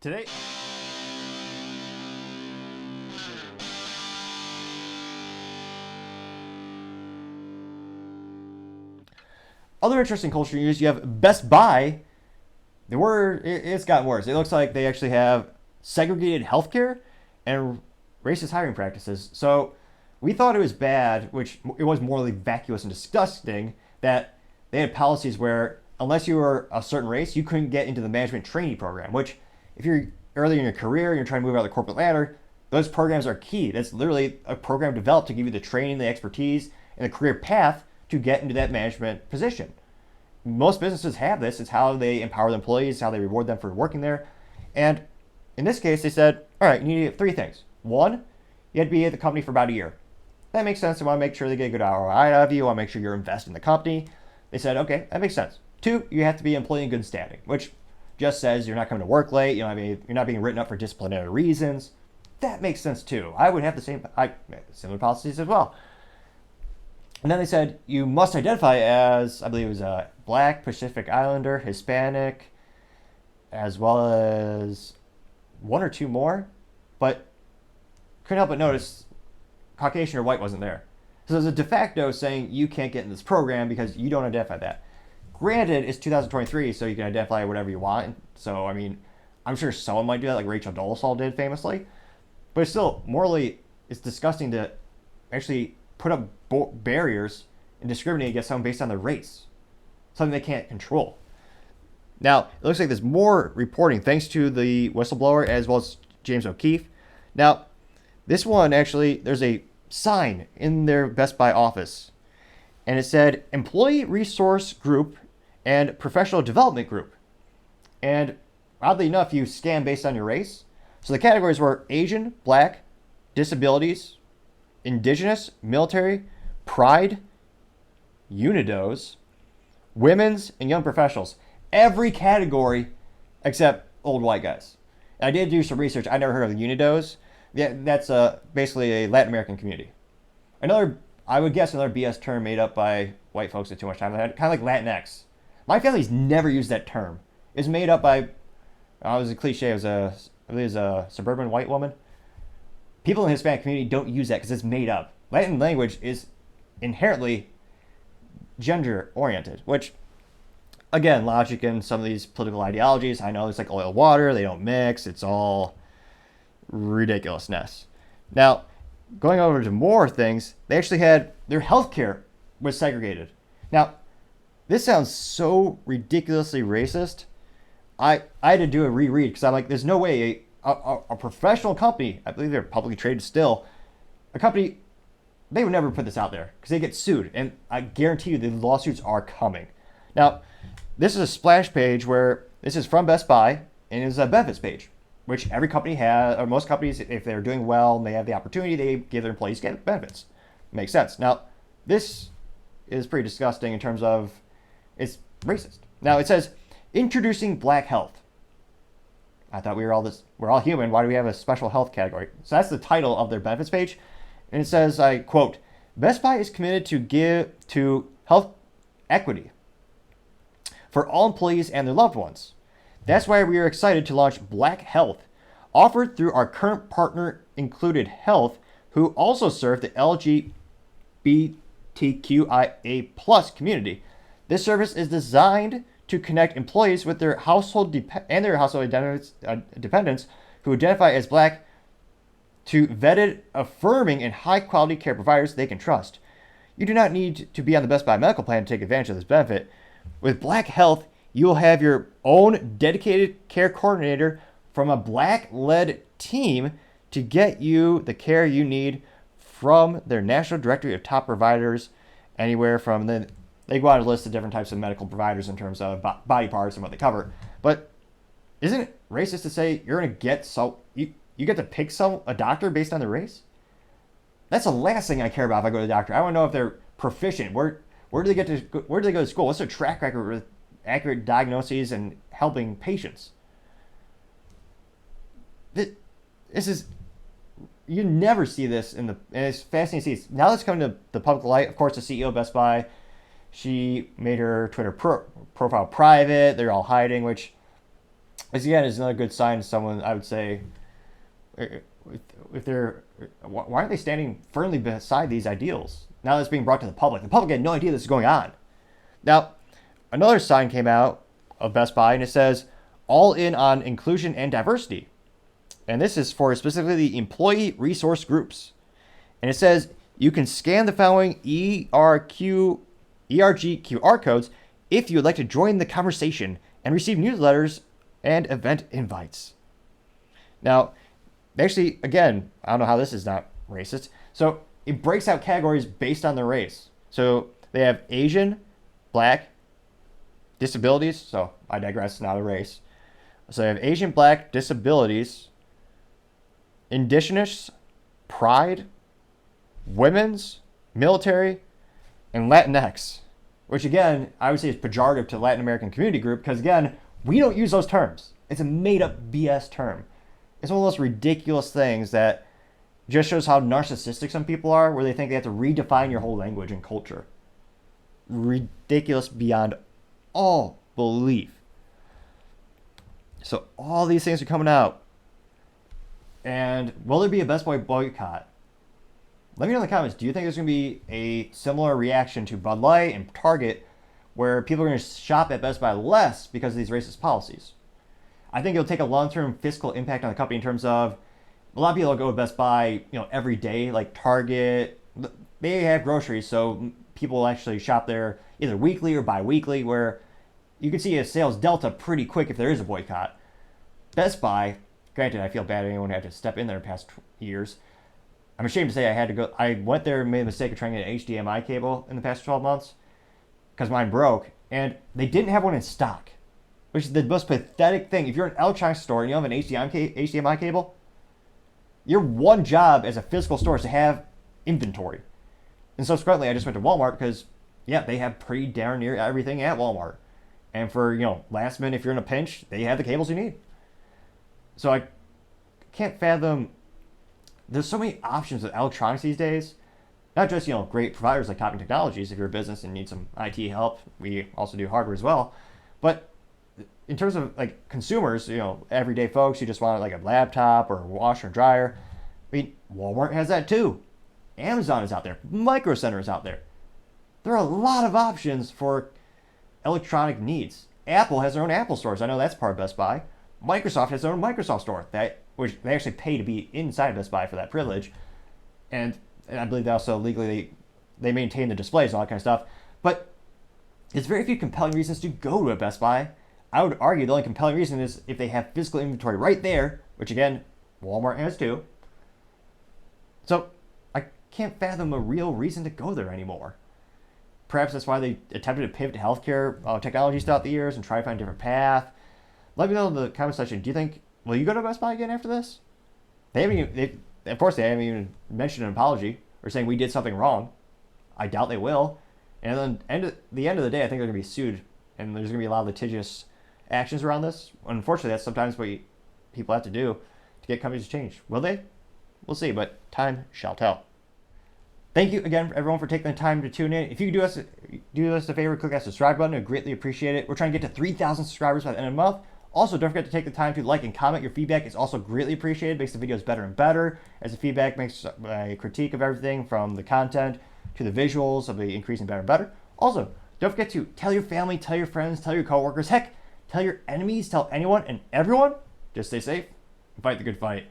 Today, other interesting culture news, you have Best Buy. It's gotten worse. It looks like they actually have segregated healthcare and racist hiring practices. So we thought it was bad, which it was morally vacuous and disgusting, that they had policies where unless you were a certain race, you couldn't get into the management trainee program, which if you're early in your career and you're trying to move out of the corporate ladder, those programs are key. That's literally a program developed to give you the training, the expertise, and the career path to get into that management position. Most businesses have this. It's how they empower the employees, how they reward them for working there. And in this case, they said, all right, you need three things. One, you had to be at the company for about a year. That makes sense. They want to make sure they get a good ROI out of you. Want to make sure you're invested in the company. They said, okay, that makes sense. Two, you have to be an employee in good standing, which just says you're not coming to work late. You're not being written up for disciplinary reasons. That makes sense too. I would have similar policies as well. And then they said you must identify as, I believe it was a Black, Pacific Islander, Hispanic, as well as one or two more, but couldn't help but notice Caucasian or white wasn't there. So there's a de facto saying you can't get in this program because you don't identify that. Granted, it's 2023, so you can identify whatever you want. So, I mean, I'm sure someone might do that, like Rachel Dolezal did famously. But it's still, morally, it's disgusting to actually put up barriers and discriminate against someone based on their race. Something they can't control. Now, it looks like there's more reporting thanks to the whistleblower as well as James O'Keefe. Now, this one actually, there's a sign in their Best Buy office. And it said Employee Resource Group and Professional Development Group. And oddly enough, you scan based on your race. So the categories were Asian, Black, Disabilities, Indigenous, Military, Pride, Unidos, Women's, and Young Professionals. Every category except old white guys. And I did do some research. I never heard of the Unidos. Yeah, that's basically a Latin American community. I would guess another BS term made up by white folks at too much time. Kind of like Latinx. My family's never used that term. It's made up by, it was a cliche, I believe it was a suburban white woman. People in the Hispanic community don't use that because it's made up. Latin language is inherently gender-oriented, which, again, logic in some of these political ideologies. I know it's like oil, water, they don't mix. It's all ridiculousness. Now, going over to more things, they actually had their healthcare was segregated. Now, this sounds so ridiculously racist. I had to do a reread because I'm like, there's no way a professional company, I believe they're publicly traded still, a company, they would never put this out there because they get sued. And I guarantee you the lawsuits are coming. Now, this is a splash page where this is from Best Buy and it's a benefits page, which every company has, or most companies, if they're doing well and they have the opportunity, they give their employees benefits. Makes sense. Now, this is pretty disgusting in terms of it's racist. Now, it says, introducing Black health. I thought we're all human. Why do we have a special health category? So that's the title of their benefits page. And it says, I quote, Best Buy is committed to health equity for all employees and their loved ones. That's why we are excited to launch Black Health, offered through our current partner Included Health, who also serve the LGBTQIA plus community. This service is designed to connect employees with their household dependents who identify as Black to vetted, affirming, and high-quality care providers they can trust. You do not need to be on the Best Buy medical plan to take advantage of this benefit. With Black Health, you will have your own dedicated care coordinator from a Black-led team to get you the care you need from their national directory of top providers, anywhere from they go out a list of different types of medical providers in terms of body parts and what they cover. But isn't it racist to say you're going to get you get to pick a doctor based on their race? That's the last thing I care about if I go to the doctor. I want to know if they're proficient. Where do they go to school? What's their track record with accurate diagnoses and helping patients? This is, you never see this and it's fascinating to see. Now it's coming to the public light. Of course, the CEO of Best Buy, she made her Twitter profile private. They're all hiding, which This again is another good sign. Someone I would say, if they're, why aren't they standing firmly beside these ideals? Now that's being brought to the public had no idea this is going on. Now, another sign came out of Best Buy, and it says, all in on inclusion and diversity. And this is for specifically the employee resource groups. And it says, you can scan the following ERG QR codes if you would like to join the conversation and receive newsletters and event invites. Now, actually, again, I don't know how this is not racist. So it breaks out categories based on the race. So they have Asian, Black, disabilities. So I digress, not a race. So they have Asian, Black, disabilities, Indigenous, Pride, Women's, Military, and Latinx. Which again, I would say is pejorative to Latin American community group because again, we don't use those terms. It's a made up BS term. It's one of those ridiculous things that just shows how narcissistic some people are, where they think they have to redefine your whole language and culture. Ridiculous beyond all belief. So all these things are coming out. And will there be a Best Buy boycott? Let me know in the comments, do you think there's going to be a similar reaction to Bud Light and Target where people are going to shop at Best Buy less because of these racist policies? I think it'll take a long-term fiscal impact on the company in terms of a lot of people will go to Best Buy, every day, like Target. They have groceries, so people will actually shop there either weekly or bi-weekly, where you can see a sales delta pretty quick if there is a boycott. Best Buy, granted, I feel bad anyone had to step in there in the past years. I'm ashamed to say I had to go. I went there and made the mistake of trying to get an HDMI cable in the past 12 months because mine broke, and they didn't have one in stock, which is the most pathetic thing. If you're an electronics store and you have an HDMI cable, your one job as a physical store is to have inventory. And subsequently, I just went to Walmart because, they have pretty darn near everything at Walmart. And for, last minute, if you're in a pinch, they have the cables you need. So I can't fathom. There's so many options with electronics these days. Not just, great providers like Topping Technologies if you're a business and need some IT help. We also do hardware as well. But in terms of like consumers, everyday folks who just want like a laptop or a washer and dryer, I mean, Walmart has that too. Amazon is out there. Micro Center is out there. There are a lot of options for electronic needs. Apple has their own Apple stores. I know that's part of Best Buy. Microsoft has their own Microsoft store, which they actually pay to be inside Best Buy for that privilege. And I believe they also legally, they maintain the displays and all that kind of stuff. But there's very few compelling reasons to go to a Best Buy. I would argue the only compelling reason is if they have physical inventory right there, which again, Walmart has too. So I can't fathom a real reason to go there anymore. Perhaps that's why they attempted to pivot to healthcare technologies throughout the years and try to find a different path. Let me know in the comment section. Do you think, will you go to Best Buy again after this? Of course, they haven't even mentioned an apology or saying we did something wrong. I doubt they will. And then at the end of the day, I think they're going to be sued. And there's going to be a lot of litigious actions around this. Unfortunately, that's sometimes what people have to do to get companies to change. Will they? We'll see, but time shall tell. Thank you again, everyone, for taking the time to tune in. If you could do us a favor, click that subscribe button. I'd greatly appreciate it. We're trying to get to 3,000 subscribers by the end of the month. Also, don't forget to take the time to like and comment. Your feedback is also greatly appreciated. It makes the videos better and better, as the feedback makes a critique of everything from the content to the visuals of the increasing better and better. Also, don't forget to tell your family, tell your friends, tell your coworkers, heck, tell your enemies, tell anyone and everyone. Just stay safe and fight the good fight.